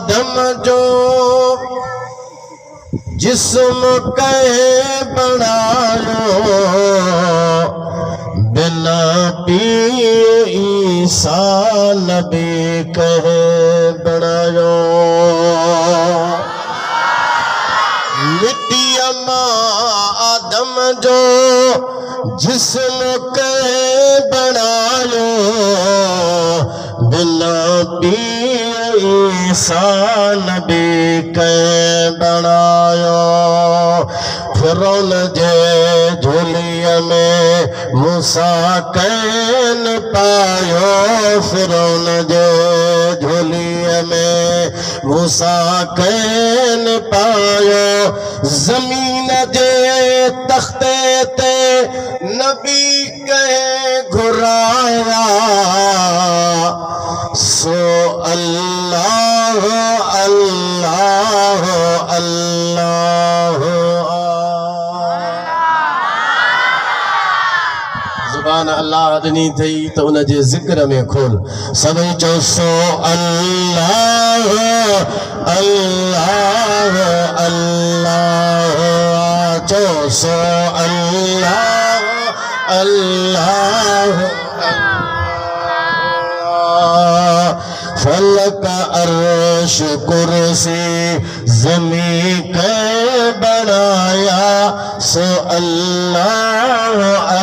آدم جو جسم کہے بنایو بنا پیے عیسیٰ نبی کہے بنایو مٹی ماں آدم جو جسم کہے بنایو بنا پیے عیسیٰ نبی کہے بنایو فرعون جے جھولیے میں موسیٰ کین پایو فرعون جے جھولیے میں موسیٰ کین پایو زمین جے تختے تے نبی کہے گھرایا سو اللہ اللہ اللہ زبان اللہ ادنی تھی تو ان جے ذکر میں کھول سبھی چو سو اللہ اللہ اللہ چو سو اللہ اللہ فلک عرش کرسی زمین کے بنایا سو اللہ